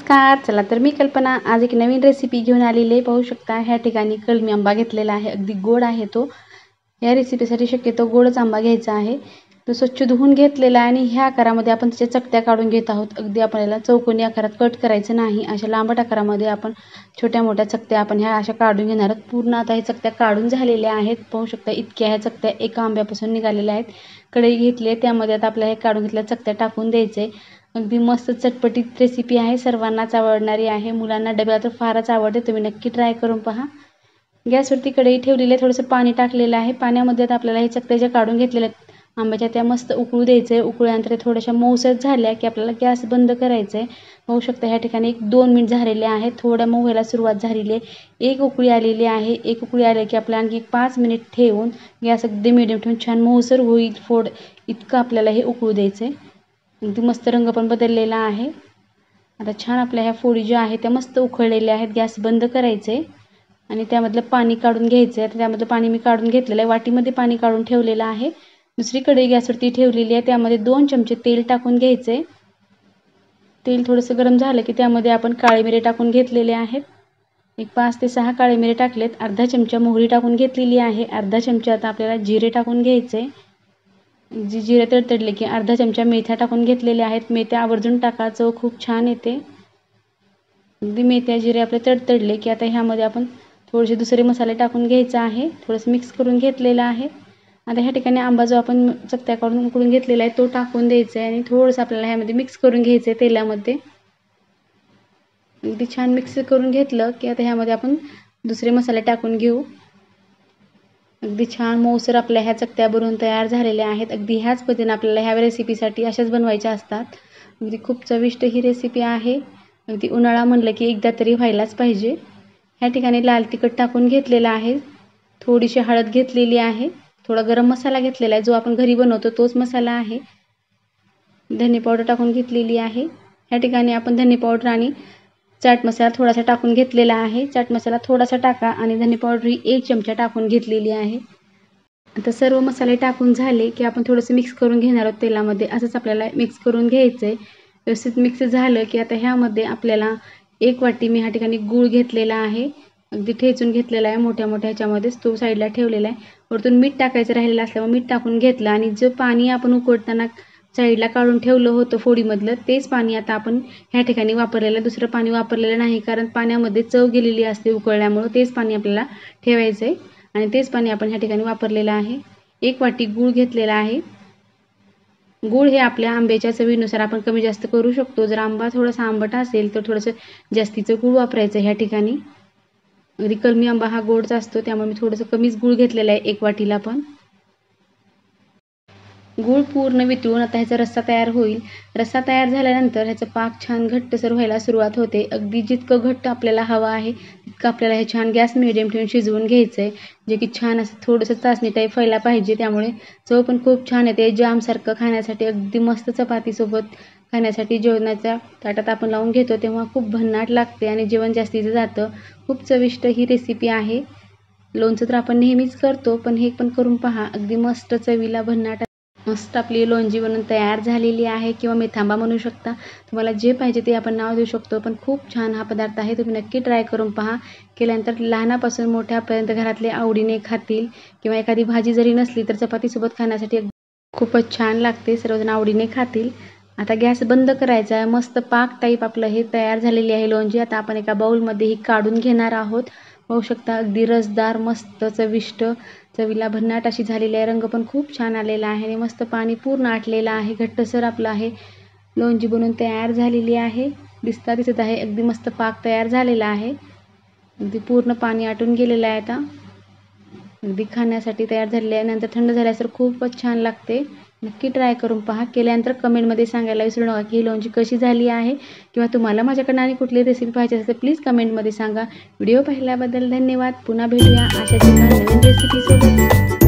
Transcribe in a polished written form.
नमस्कार. चला तर मी कल्पना आज एक नवीन रेसिपी घेऊन आलेली आहे. पाहू शकता ह्या ठिकाणी कलमी आंबा घेतलेला आहे. अगदी गोड आहे तो. या रेसिपीसाठी शक्यतो गोडच आंबा घ्यायचा आहे. तो स्वच्छ धुवून घेतलेला आहे आणि ह्या आकारामध्ये आपण त्याच्या चकत्या काढून घेत आहोत. अगदी आपल्याला चौकोनी आकारात कट करायचं नाही. अशा लांबट आकारामध्ये आपण छोट्या मोठ्या चकत्या आपण ह्या अशा काढून घेणार आहोत. पूर्ण आता हे चकत्या काढून झालेल्या आहेत. पाहू शकता इतक्या ह्या चकत्या एका आंब्यापासून निघालेल्या आहेत. कढई घेतली आहे, त्यामध्ये आता आपल्याला हे काढून घेतलेल्या चकत्या टाकून द्यायचे. अगदी मस्त चटपटीत रेसिपी आहे, सर्वांनाच आवडणारी आहे. मुलांना डब्याला तर फारच आवडते. तुम्ही नक्की ट्राय करून पहा. गॅसवरती कढई ठेवलेली आहे, थोडंसं पाणी टाकलेलं आहे. पाण्यामध्ये आता आपल्याला हे चकत्या ज्या काढून घेतलेल्या आहेत आंब्याच्या त्या मस्त उकळू द्यायचं आहे. उकळल्यानंतर थोड्याशा मऊसर झाल्या की आपल्याला गॅस बंद करायचं आहे. पाहू शकता ह्या ठिकाणी 1-2 मिनिट झालेले आहेत. थोड्या मऊ व्हायला सुरुवात झालेली आहे. एक उकळी आलेली आहे. एक उकळी आली की आपल्याला आणखी 5 मिनिट ठेवून गॅस अगदी मिडियम ठेवून छान मऊसर होईल फोड इतकं आपल्याला हे उकळू द्यायचं आहे. अगदी मस्त रंग पण बदललेला आहे. आता छान आपल्या ह्या फोडी ज्या आहेत त्या मस्त उकळलेल्या आहेत. गॅस बंद करायचे आणि त्यामधलं पाणी काढून घ्यायचं आहे. त्यामधलं पाणी मी काढून घेतलेलं आहे. वाटीमध्ये पाणी काढून ठेवलेलं आहे. दुसरी कढई गॅसवरती ठेवलेली आहे, त्यामध्ये 2 चमचे तेल टाकून घ्यायचे. तेल थोडंसं गरम झालं की त्यामध्ये आपण काळे मिरे टाकून घेतलेले आहेत. एक 5 ते 6 काळे मिरे टाकलेत. अर्धा चमचा मोहरी टाकून घेतलेली आहे. अर्धा चमचा आता आपल्याला जिरे टाकून घ्यायचे. जिरे तडतडले की अर्धा चमचा मेथ्या टाकून घेतलेल्या आहेत. मेथ्या आवर्जून टाका, चव खूप छान येते. अगदी मेथ्या जिरे आपले तडतडले की आता ह्यामध्ये आपण थोडेसे दुसरे मसाले टाकून घ्यायचा आहे. थोडंसं मिक्स करून घेतलेलं आहे. आता ह्या ठिकाणी आंबा जो आपण चकत्या काढून उकळून घेतलेला आहे तो टाकून द्यायचा आहे आणि थोडंसं आपल्याला ह्यामध्ये मिक्स करून घ्यायचं आहे तेलामध्ये. अगदी छान मिक्स करून घेतलं की आता ह्यामध्ये आपण दुसरे मसाले टाकून घेऊ. अगदी छान मऊसर आपल्या ह्या चकत्या बनवून तयार झालेल्या आहेत. अगदी ह्याच पद्धतीने आपल्याला ह्या रेसिपीसाठी अशाच बनवायच्या असतात. अगदी खूप चविष्ट ही रेसिपी आहे. अगदी उन्हाळा म्हणलं की एकदा तरी व्हायलाच पाहिजे. ह्या ठिकाणी लाल तिखट टाकून घेतलेलं आहे. थोडीशी हळद घेतलेली आहे. थोडा गरम मसाला घेतलेला आहे, जो आपण घरी बनवतो तोच मसाला आहे. धने पावडर टाकून घेतलेली आहे. ह्या ठिकाणी आपण धने पावडर आणि चाट मसाला थोडासा टाकून घेतलेला आहे. चाट मसाला थोडासा टाका आणि धने पावडर ही 1 चमचा टाकून घेतलेली आहे. आता सर्व मसाले टाकून झाले की आपण थोडंसं मिक्स करून घेणार आहोत तेलामध्ये. असंच आपल्याला मिक्स करून घ्यायचं आहे. व्यवस्थित मिक्स झालं की आता ह्यामध्ये आपल्याला 1 वाटी मी ह्या ठिकाणी गूळ घेतलेला आहे. अगदी ठेचून घेतलेला आहे मोठ्या मोठ्या ह्याच्यामध्येच तो साईडला ठेवलेला आहे. वरतून मीठ टाकायचं राहिलेलं असल्यामुळे मीठ टाकून घेतलं आणि जे पाणी आपण उकळताना साईडला काढून ठेवलं होतं फोडीमधलं तेच पाणी आता आपण ह्या ठिकाणी वापरलेलं. दुसरं पाणी वापरलेलं नाही, कारण पाण्यामध्ये चव गेलेली असते उकळल्यामुळं. तेच पाणी आपल्याला ठेवायचं आहे आणि तेच पाणी आपण ह्या ठिकाणी वापरलेलं आहे. 1 वाटी गूळ घेतलेला आहे. गूळ हे आपल्या आंब्याच्या चवीनुसार आपण कमी जास्त करू शकतो. जर आंबा थोडासा आंबट असेल तर थोडंसं जास्तीचं गूळ वापरायचं ह्या ठिकाणी. अगदी कलमी आंबा हा गोडच असतो, त्यामुळे मी थोडंसं कमीच गूळ घेतलेला आहे 1 वाटीला पण. गूळ पूर्ण वितळून आता ह्याचा रस्सा तयार होईल. रस्सा तयार झाल्यानंतर ह्याचं पाक छान घट्टसर व्हायला सुरुवात होते. अगदी जितकं घट्ट आपल्याला हवं आहे तितकं आपल्याला हे छान गॅस मिडियम ठेवून शिजवून घ्यायचं आहे. जे की छान असं थोडंसं चासणी टाईप व्हायला पाहिजे, त्यामुळे चव पण खूप छान येते. जामसारखं खाण्यासाठी अगदी मस्त चपातीसोबत खाण्यासाठी जेवणाच्या ताटात आपण लावून घेतो तेव्हा खूप भन्नाट लागते आणि जेवण जास्तीचं जातं. खूप चविष्ट ही रेसिपी आहे. लोणचं तर आपण नेहमीच करतो, पण हे पण करून पहा. अगदी मस्त चवीला भन्नाट मस्त आपली लोणची बनून तयार झालेली आहे, किंवा मेथांबा म्हणू शकता. तुम्हाला जे पाहिजे ते आपण नाव देऊ शकतो, पण खूप छान हा पदार्थ आहे. तुम्ही नक्की ट्राय करून पहा. केल्यानंतर लहानापासून मोठ्यापर्यंत घरातले आवडीने खातील, किंवा एखादी भाजी जरी नसली तर चपातीसोबत खाण्यासाठी खूपच छान लागते. सर्वजण आवडीने खातील. आता गॅस बंद करायचा आहे. मस्त पाक टाईप आपलं हे तयार झालेली आहे लोणची. आता आपण एका बाउलमध्ये ही काढून घेणार आहोत. पाहू शकता अगदी रसदार मस्त चविष्ट चवीला भन्नाट अशी झालेली आहे. रंग पण खूप छान आलेला आहे आणि मस्त पाणी पूर्ण आटलेलं आहे. घट्टसर आपलं आहे लोणची बनून तयार झालेली आहे. दिसत आहे अगदी मस्त पाक तयार झालेला आहे. अगदी पूर्ण पाणी आटून गेलेलं आहे. आता अगदी खाण्यासाठी तयार झालेली आहे. नंतर थंड झाल्यास खूपच छान लागते. नक्की ट्राय करून पहा. केल्यानंतर कमेंटमध्ये सांगायला विसरू नका की ही लोणची कशी झाली आहे, किंवा तुम्हाला माझ्याकडनं आणि कुठली रेसिपी पाहिजे असेल तर प्लीज कमेंटमध्ये सांगा. व्हिडिओ पाहिल्याबद्दल धन्यवाद. पुन्हा भेटूया अशाच एका नवीन रेसिपीसोबत.